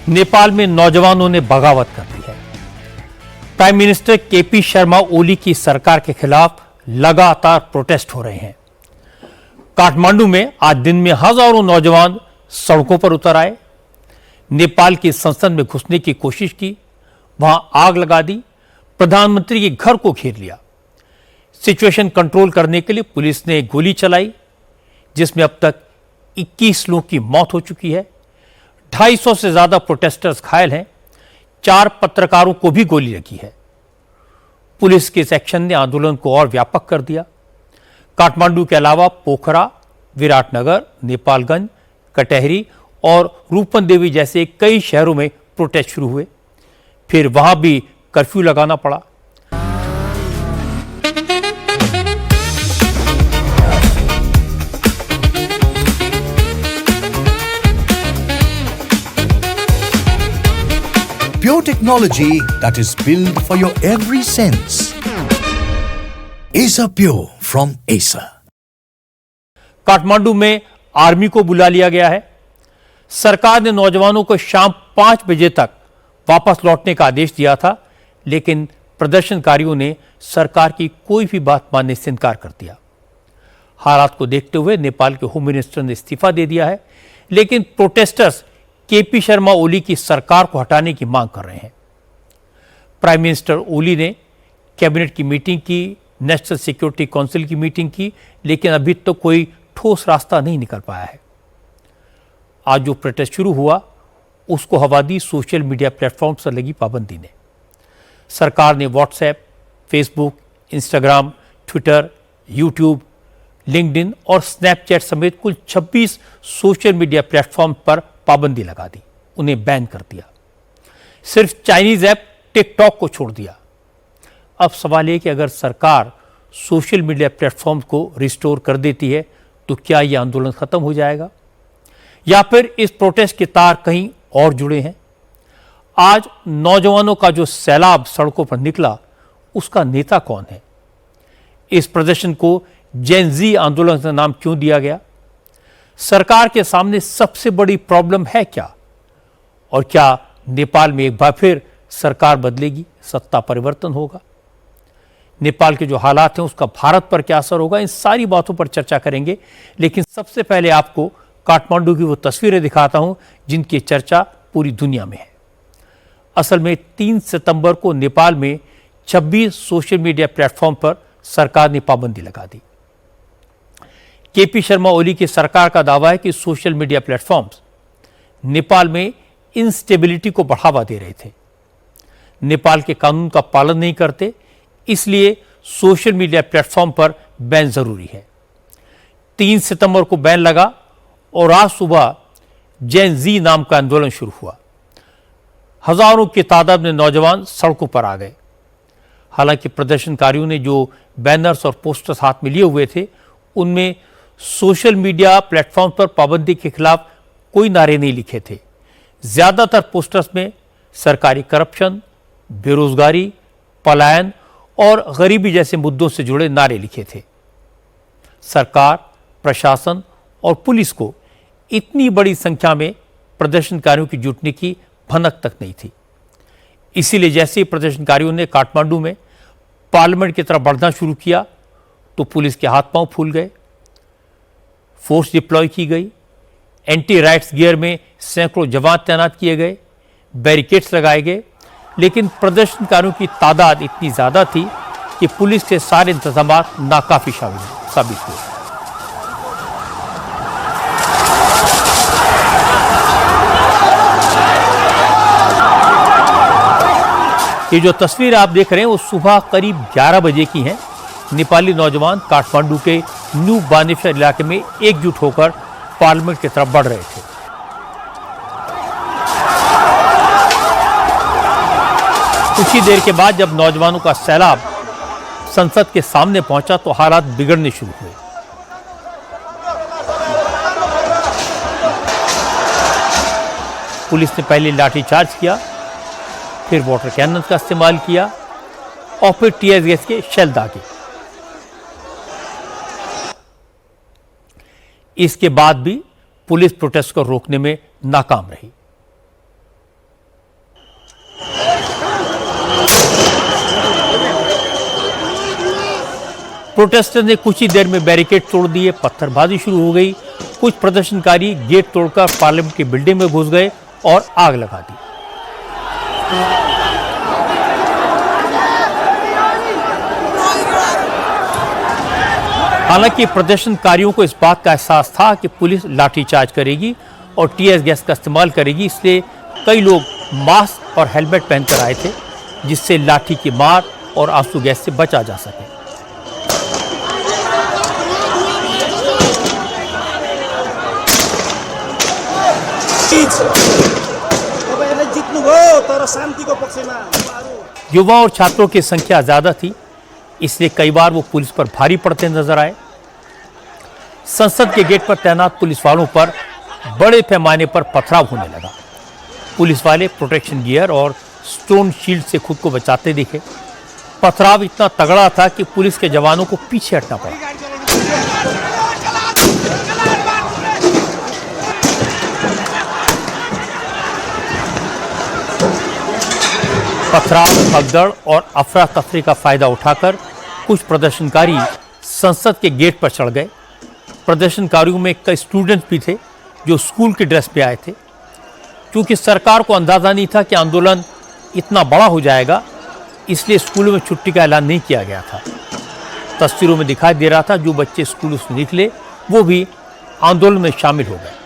नेपाल में नौजवानों ने बगावत कर दी है। Prime minister KP Sharma Oli की सरकार के खिलाफ लगातार प्रोटेस्ट हो रहे हैं। काठमांडू में आज दिन में हजारों नौजवान सड़कों पर उतर आए, नेपाल की संसद में घुसने की कोशिश की, वहां आग लगा दी, प्रधानमंत्री के घर को घेर लिया। सिचुएशन कंट्रोल करने के लिए पुलिस ने गोली चलाई, जिसमें अब तक 21 लोगों की मौत हो चुकी है। 250 से ज्यादा प्रोटेस्टर्स घायल हैं। 4 पत्रकारों को भी गोली लगी है। पुलिस के इस एक्शन ने आंदोलन को और व्यापक कर दिया। काठमांडू के अलावा पोखरा, विराटनगर, नेपालगंज, कटहरी और रूपनदेवी जैसे कई शहरों में प्रोटेस्ट शुरू हुए। फिर वहां भी कर्फ्यू लगाना पड़ा। Pure technology that is built for your every sense. Acer Pure from Acer. Kathmandu में आर्मी को बुला लिया गया है। सरकार ने नौजवानों को शाम 5 बजे तक वापस लौटने का आदेश दिया था, लेकिन प्रदर्शनकारियों ने सरकार की कोई भी बात मानने से इनकार कर दिया। हालात को देखते हुए नेपाल के होम मिनिस्टर ने इस्तीफा दे दिया है, लेकिन प्रोटेस्टर्स केपी शर्मा ओली की सरकार को हटाने की मांग कर रहे हैं। प्राइम मिनिस्टर ओली ने कैबिनेट की मीटिंग की, नेशनल सिक्योरिटी काउंसिल की मीटिंग की, लेकिन अभी तक कोई ठोस रास्ता नहीं निकल पाया है। आज जो प्रोटेस्ट शुरू हुआ, उसको हवा दी सोशल मीडिया प्लेटफॉर्म पर लगी पाबंदी ने। सरकार ने WhatsApp, Facebook, Instagram, Twitter, YouTube, LinkedIn और स्नैपचैट समेत कुल 26 सोशल मीडिया प्लेटफॉर्म पर पाबंदी लगा दी, उन्हें बैन कर दिया। सिर्फ चाइनीज ऐप टिकटॉक को छोड़ दिया। अब सवाल यह कि अगर सरकार सोशल मीडिया प्लेटफॉर्म को रिस्टोर कर देती है तो क्या यह आंदोलन खत्म हो जाएगा, या फिर इस प्रोटेस्ट के तार कहीं और जुड़े हैं? आज नौजवानों का जो सैलाब सड़कों पर निकला, उसका नेता कौन है? इस प्रदर्शन को जेन ज़ी आंदोलन का नाम क्यों दिया गया? सरकार के सामने सबसे बड़ी प्रॉब्लम है क्या? और क्या नेपाल में एक बार फिर सरकार बदलेगी, सत्ता परिवर्तन होगा? नेपाल के जो हालात हैं उसका भारत पर क्या असर होगा? इन सारी बातों पर चर्चा करेंगे, लेकिन सबसे पहले आपको काठमांडू की वो तस्वीरें दिखाता हूं जिनकी चर्चा पूरी दुनिया में है। असल में 3 सितंबर को नेपाल में 26 सोशल मीडिया प्लेटफॉर्म पर सरकार ने पाबंदी लगा दी। केपी शर्मा ओली की सरकार का दावा है कि सोशल मीडिया प्लेटफॉर्म्स नेपाल में इंस्टेबिलिटी को बढ़ावा दे रहे थे, नेपाल के कानून का पालन नहीं करते, इसलिए सोशल मीडिया प्लेटफॉर्म पर बैन जरूरी है। 3 सितंबर को बैन लगा और आज सुबह जेन ज़ी नाम का आंदोलन शुरू हुआ। हजारों की तादाद में नौजवान सड़कों पर आ गए। हालांकि प्रदर्शनकारियों ने जो बैनर्स और पोस्टर्स हाथ में लिए हुए थे, उनमें सोशल मीडिया प्लेटफॉर्म पर पाबंदी के खिलाफ कोई नारे नहीं लिखे थे। ज्यादातर पोस्टर्स में सरकारी करप्शन, बेरोजगारी, पलायन और गरीबी जैसे मुद्दों से जुड़े नारे लिखे थे। सरकार, प्रशासन और पुलिस को इतनी बड़ी संख्या में प्रदर्शनकारियों की जुटने की भनक तक नहीं थी। इसीलिए जैसे ही प्रदर्शनकारियों ने काठमांडू में पार्लियामेंट की तरफ बढ़ना शुरू किया तो पुलिस के हाथ पांव फूल गए। फोर्स डिप्लॉय की गई, एंटी राइट्स गियर में सैकड़ों जवान तैनात किए गए, बैरिकेड्स लगाए गए, लेकिन प्रदर्शनकारियों की तादाद इतनी ज्यादा थी कि पुलिस के सारे इंतजाम नाकाफी साबित हुए। ये जो तस्वीर आप देख रहे हैं वो सुबह करीब 11 बजे की हैं। नेपाली नौजवान काठमांडू के न्यू बानेश्वर इलाके में एकजुट होकर पार्लियामेंट की तरफ बढ़ रहे थे। कुछ ही देर के बाद जब नौजवानों का सैलाब संसद के सामने पहुंचा तो हालात बिगड़ने शुरू हुए। पुलिस ने पहले लाठीचार्ज किया, फिर वाटर कैनन का इस्तेमाल किया और फिर टीयर गैस के शेल दागे। इसके बाद भी पुलिस प्रोटेस्ट को रोकने में नाकाम रही। प्रोटेस्टर्स ने कुछ ही देर में बैरिकेड तोड़ दिए, पत्थरबाजी शुरू हो गई। कुछ प्रदर्शनकारी गेट तोड़कर पार्लियामेंट की बिल्डिंग में घुस गए और आग लगा दी। हालांकि प्रदर्शनकारियों को इस बात का एहसास था कि पुलिस लाठीचार्ज करेगी और टीयर गैस का इस्तेमाल करेगी, इसलिए कई लोग मास्क और हेलमेट पहनकर आए थे, जिससे लाठी की मार और आंसू गैस से बचा जा सके। युवा और छात्रों की संख्या ज्यादा थी, इसलिए कई बार वो पुलिस पर भारी पड़ते नजर आए। संसद के गेट पर तैनात पुलिस वालों पर बड़े पैमाने पर पथराव होने लगा। पुलिस वाले प्रोटेक्शन गियर और स्टोन शील्ड से खुद को बचाते दिखे। पथराव इतना तगड़ा था कि पुलिस के जवानों को पीछे हटना पड़ा। पथराव, भगदड़ और अफरा तफरी का फायदा उठाकर कुछ प्रदर्शनकारी संसद के गेट पर चढ़ गए। प्रदर्शनकारियों में कई स्टूडेंट्स भी थे जो स्कूल की ड्रेस में आए थे। क्योंकि सरकार को अंदाजा नहीं था कि आंदोलन इतना बड़ा हो जाएगा, इसलिए स्कूलों में छुट्टी का ऐलान नहीं किया गया था। तस्वीरों में दिखाई दे रहा था जो बच्चे स्कूलों से निकले वो भी आंदोलन में शामिल हो गए।